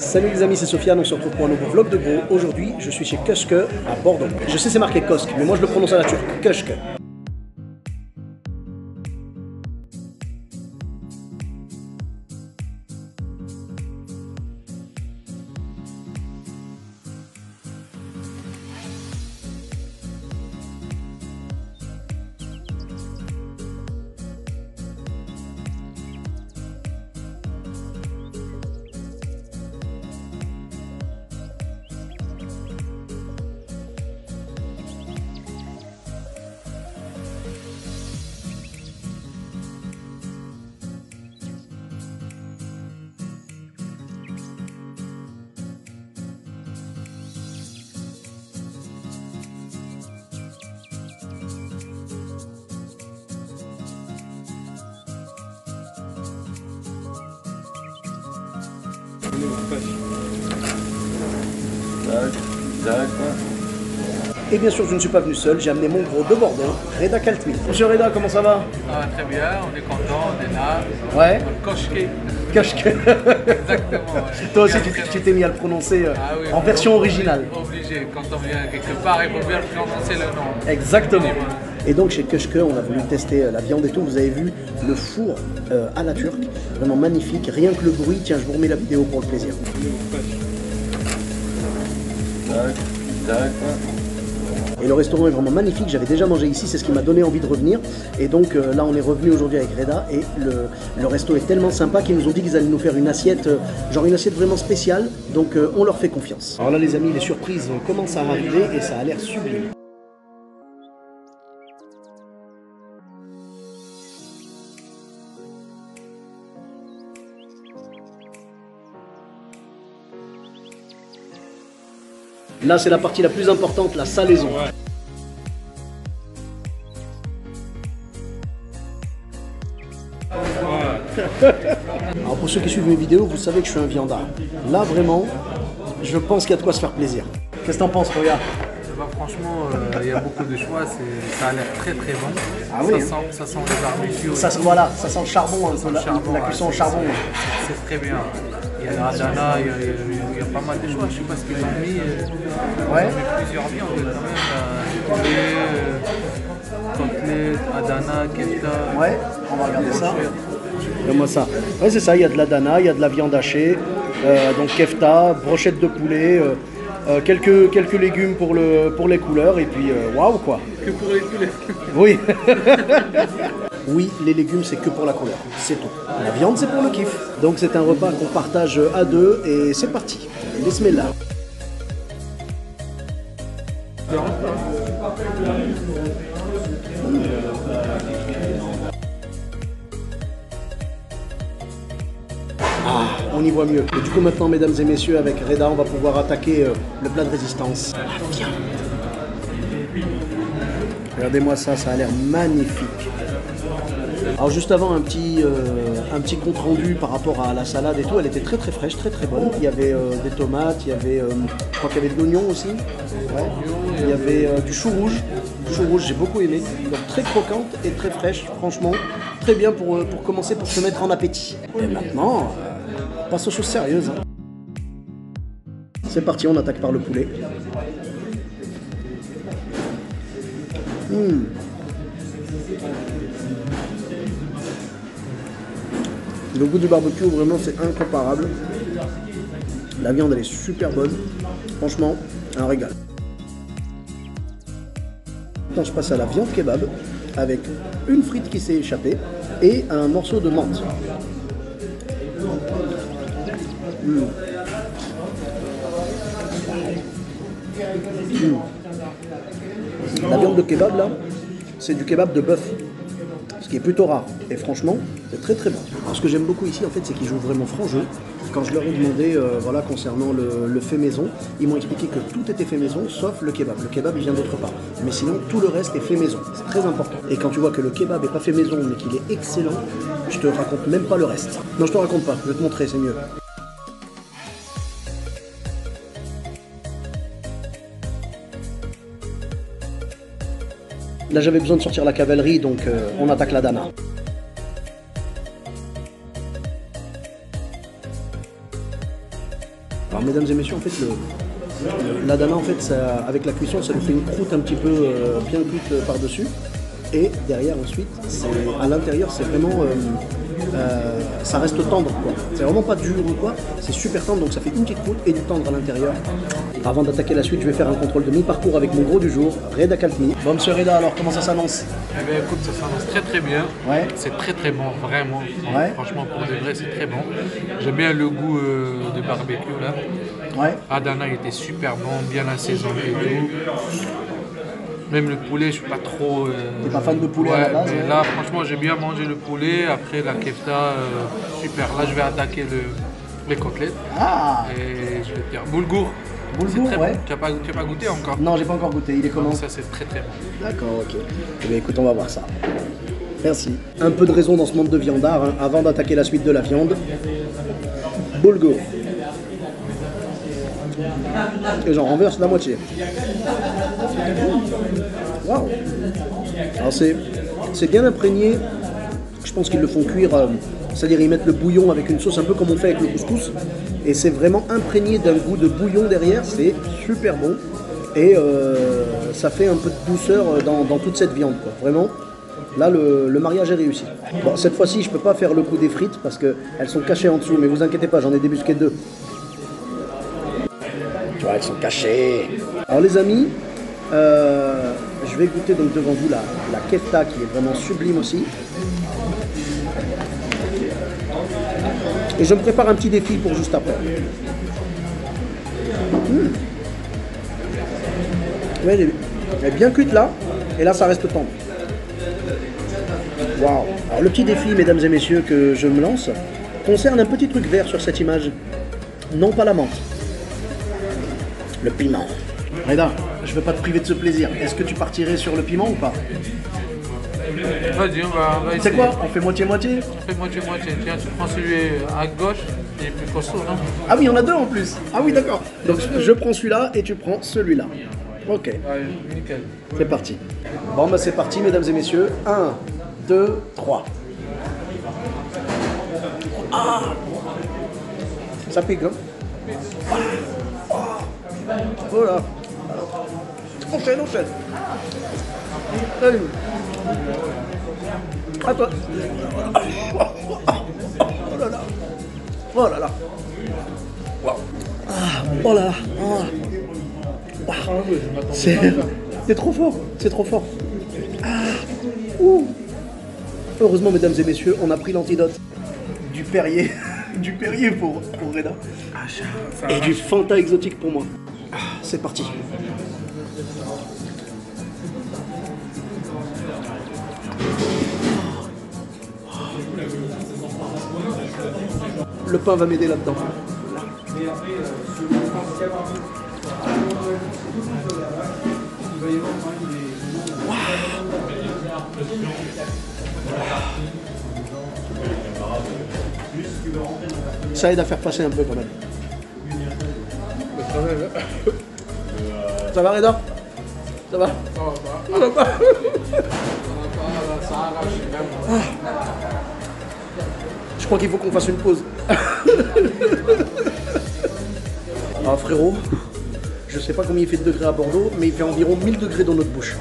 Salut les amis, c'est Sofiane, on se retrouve pour un nouveau vlog de gros. Aujourd'hui, je suis chez Köşke à Bordeaux. Je sais c'est marqué Kosk, mais moi je le prononce à la turque, Köşke. Et bien sûr, je ne suis pas venu seul, j'ai amené mon gros de Bordeaux, Reda Kaltmi. Monsieur Reda, comment ça va? Ça va très bien, on est content, on est là. Ouais. Köşke. Köşke. Exactement. Ouais. Toi aussi, tu t'es mis à le prononcer Oui, en version originale. Obligé, quand on vient quelque part, il faut bien prononcer le nom. Exactement. Et donc chez Köşke, on a voulu tester la viande et tout. Vous avez vu le four à la turque, vraiment magnifique. Rien que le bruit, tiens, je vous remets la vidéo pour le plaisir. Et le restaurant est vraiment magnifique, j'avais déjà mangé ici, c'est ce qui m'a donné envie de revenir. Et donc là on est revenu aujourd'hui avec Reda et le resto est tellement sympa qu'ils nous ont dit qu'ils allaient nous faire une assiette, genre une assiette vraiment spéciale. Donc on leur fait confiance. Alors là les amis, les surprises commencent à arriver et ça a l'air sublime. Là, c'est la partie la plus importante, la salaison. Ouais. Alors pour ceux qui suivent mes vidéos, vous savez que je suis un viandard. Là, vraiment, je pense qu'il y a de quoi se faire plaisir. Qu'est-ce que t'en penses, regarde? Bah, franchement, il y a beaucoup de choix, ça a l'air très très bon. Ah oui, ça sent le barbecue. Voilà, ça sent le charbon, la cuisson au charbon. C'est très bien. Il y a la Adana, il y a pas mal de choix. Je ne sais pas ce qu'ils ont mis. Ouais. Ils ont mis plusieurs viandes quand même. Poulet, côtelette, Adana, kefta. Ouais, on va regarder ça. Regarde-moi ça. Ouais, c'est ça, il y a de l'Adana, il y a de la viande hachée, donc kefta, brochette de poulet, quelques légumes pour les couleurs, et puis waouh quoi. Que pour les poulets. Oui. Oui, les légumes, c'est que pour la couleur, c'est tout. La viande, c'est pour le kiff. Donc c'est un repas qu'on partage à deux et c'est parti. Bismillah. Ah, on y voit mieux. Et du coup maintenant, mesdames et messieurs, avec Reda, on va pouvoir attaquer le plat de résistance. La viande. Regardez-moi ça, ça a l'air magnifique. Alors juste avant, un petit compte rendu par rapport à la salade et tout, elle était très très fraîche, très très bonne. Il y avait des tomates, il y avait, je crois qu'il y avait de l'oignon aussi. Ouais. Il y avait du chou rouge. Du chou rouge, j'ai beaucoup aimé. Donc très croquante et très fraîche, franchement. Très bien pour commencer, pour se mettre en appétit. Et maintenant, on passe aux choses sérieuses. Hein. C'est parti, on attaque par le poulet. Le goût du barbecue, vraiment, c'est incomparable. La viande, elle est super bonne. Franchement, un régal. Maintenant, je passe à la viande kebab avec une frite qui s'est échappée et un morceau de menthe. La viande de kebab, là, c'est du kebab de bœuf. Ce qui est plutôt rare. Et franchement, c'est très très bon. Alors, ce que j'aime beaucoup ici, en fait, c'est qu'ils jouent vraiment franc jeu. Quand je leur ai demandé, voilà, concernant le fait maison, ils m'ont expliqué que tout était fait maison, sauf le kebab. Le kebab, il vient d'autre part. Mais sinon, tout le reste est fait maison. C'est très important. Et quand tu vois que le kebab n'est pas fait maison, mais qu'il est excellent, je te raconte même pas le reste. Non, je te raconte pas. Je vais te montrer, c'est mieux. Là, j'avais besoin de sortir la cavalerie, donc on attaque la Dana. Alors mesdames et messieurs, en fait, l'Adana, en fait, ça, avec la cuisson, ça lui fait une croûte un petit peu bien cuite par-dessus. Et derrière, ensuite, à l'intérieur, c'est vraiment... ça reste tendre, quoi. C'est vraiment pas dur ou quoi, c'est super tendre, donc ça fait une petite croûte et du tendre à l'intérieur. Avant d'attaquer la suite, je vais faire un contrôle de mi-parcours avec mon gros du jour, Reda Kaltmi. Bon, monsieur Reda, alors comment ça s'annonce? Eh bien, écoute, ça s'annonce très très bien. Ouais. C'est très très bon, vraiment. Ouais. Franchement, pour de vrai, c'est très bon. J'aime bien le goût de barbecue là. Ouais. Adana était super bon, bien assaisonné et tout. Même le poulet, je suis pas trop. T'es pas fan de poulet à la base? Mais là, franchement, j'ai bien mangé le poulet. Après, la kefta, super. Là, je vais attaquer les côtelettes. Ah. Et je vais te dire, boulgour. Boulgour, très ouais. bon. Tu n'as pas goûté encore? Non, j'ai pas encore goûté. Il est comment? Ça, c'est très très bon. D'accord, ok. Eh bien, écoute, on va voir ça. Merci. Un peu de raison dans ce monde de viandard, hein, avant d'attaquer la suite de la viande. Boulgour. Et j'en renverse la moitié. Waouh. Alors c'est bien imprégné. Je pense qu'ils le font cuire, c'est-à-dire ils mettent le bouillon avec une sauce un peu comme on fait avec le couscous. Et c'est vraiment imprégné d'un goût de bouillon derrière. C'est super bon. Et ça fait un peu de douceur dans toute cette viande, quoi. Vraiment. Là, le mariage est réussi. Bon, cette fois-ci, je peux pas faire le coup des frites parce qu'elles sont cachées en dessous. Mais vous inquiétez pas, j'en ai débusqué 2. Tu vois, elles sont cachées. Alors les amis, je vais goûter donc devant vous la kefta qui est vraiment sublime aussi. Et je me prépare un petit défi pour juste après. Ouais, elle est bien cuite là, et là ça reste tendre. Waouh. Alors le petit défi, mesdames et messieurs, que je me lance, concerne un petit truc vert sur cette image. Non, pas la menthe. Le piment. Reda, je ne veux pas te priver de ce plaisir. Est-ce que tu partirais sur le piment ou pas? Vas-y, on va essayer. C'est quoi? On fait moitié-moitié? On fait moitié-moitié. Tiens, tu prends celui à gauche, il est plus costaud, non? Ah oui, il y en a 2 en plus. Ah oui, d'accord. Donc je prends celui-là et tu prends celui-là. Ok. Ouais, nickel. C'est parti. Bon, bah c'est parti, mesdames et messieurs. 1, 2, 3. Ah, ça pique, hein? Oh là. Enchaîne. Allez. À toi. Oh là là. Oh là là. Wow. Ah, oh là là. Ah. C'est trop fort. C'est trop fort. Ah. Ouh. Heureusement, mesdames et messieurs, on a pris l'antidote du Perrier. Du Perrier pour Reda. Et du Fanta exotique pour moi. Ah, c'est parti. Le pain va m'aider là-dedans. Ça aide à faire passer un peu quand même. Ça va Reda? Ça va? Ça va pas. Je crois qu'il faut qu'on fasse une pause. Ah frérot, je sais pas combien il fait de degrés à Bordeaux, mais il fait environ 1000 degrés dans notre bouche.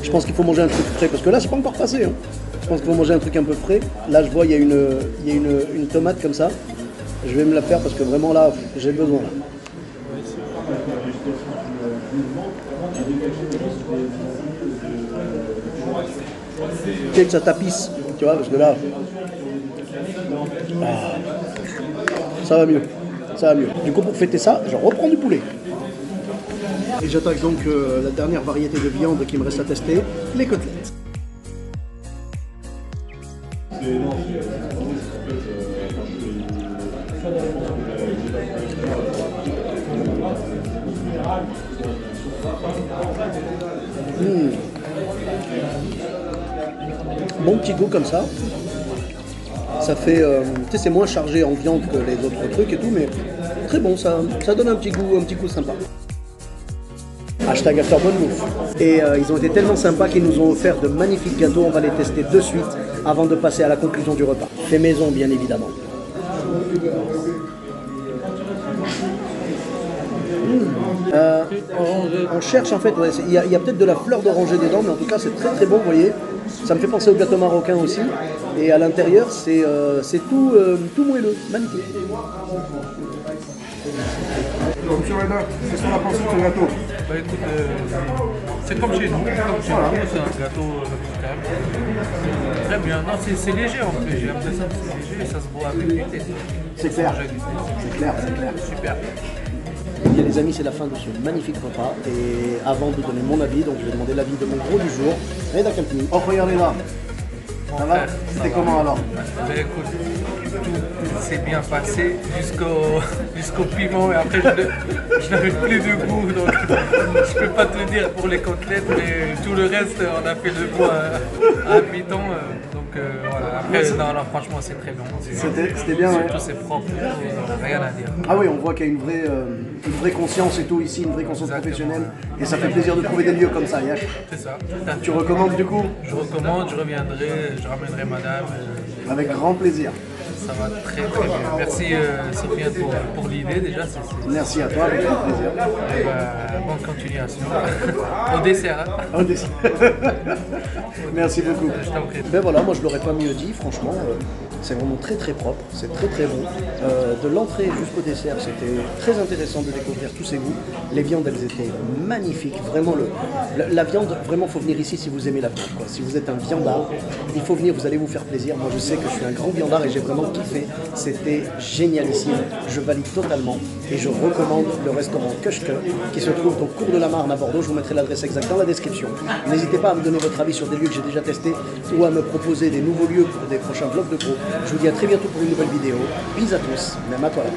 Je pense qu'il faut manger un truc frais, parce que là c'est pas encore passé. Hein. Je pense qu'il faut manger un truc un peu frais. Là je vois il y a une tomate comme ça. Je vais me la faire parce que vraiment là j'ai besoin là. Quel que ça tapisse, tu vois, parce que là, ça va mieux, ça va mieux. Du coup, pour fêter ça, je reprends du poulet. Et j'attaque donc la dernière variété de viande qui me reste à tester, les côtelettes. Bon petit goût comme ça. Ça fait, tu sais, c'est moins chargé en viande que les autres trucs et tout, mais très bon, ça donne un petit goût sympa. Hashtag after bonne bouffe. Et ils ont été tellement sympas qu'ils nous ont offert de magnifiques gâteaux. On va les tester de suite avant de passer à la conclusion du repas. Fait maison, bien évidemment. On cherche en fait, ouais, il y a peut-être de la fleur d'oranger dedans, mais en tout cas c'est très très bon, vous voyez. Ça me fait penser au gâteau marocain aussi. Et à l'intérieur c'est tout moelleux, magnifique. Monsieur Reda, qu'est-ce qu'on a pensé de ce gâteau? Bah écoute, c'est comme chez nous, c'est un gâteau calme. Très bien, non, c'est léger en plus, j'ai l'impression que c'est léger et ça se boit avec du thé. C'est clair, c'est clair, c'est clair. Super. Bien les amis, c'est la fin de ce magnifique repas. Et avant de donner mon avis, donc je vais demander l'avis de mon gros du jour. Reda Campini. Oh, regardez là. Ça va? C'était comment alors? Ben écoute, tout s'est bien passé jusqu'au piment et après je n'avais plus de goût, donc je peux pas te dire pour les côtelettes, mais tout le reste on a fait le goût à mi-temps, donc voilà. Après non, franchement c'est très bon. C'était bien, ouais. Surtout c'est propre, rien à dire. Ah oui, on voit qu'il y a une vraie conscience et tout ici, une vraie conscience professionnelle. Et ça fait plaisir de trouver des lieux comme ça, Yash. C'est ça. Tu recommandes du coup? Je recommande, je reviendrai, je ramènerai madame. Avec grand plaisir. Ça va très très bien. Merci Sofiane pour l'idée déjà. Merci à toi, avec grand plaisir. Et bonne continuation. Au dessert. Hein. Au dessert. Merci beaucoup. Je t'en prie. Ben voilà, moi je l'aurais pas mieux dit, franchement. C'est vraiment très très propre, c'est très très bon. De l'entrée jusqu'au dessert, c'était très intéressant de découvrir tous ces goûts. Les viandes, elles étaient magnifiques. Vraiment, la viande, vraiment, faut venir ici si vous aimez la viande, quoi. Si vous êtes un viandard, il faut venir, vous allez vous faire plaisir. Moi, je sais que je suis un grand viandard et j'ai vraiment kiffé. C'était génialissime. Je valide totalement et je recommande le restaurant Köşke qui se trouve au cours de la Marne à Bordeaux. Je vous mettrai l'adresse exacte dans la description. N'hésitez pas à me donner votre avis sur des lieux que j'ai déjà testés ou à me proposer des nouveaux lieux pour des prochains vlogs de gros. Je vous dis à très bientôt pour une nouvelle vidéo. Bisous à tous, même à toi là.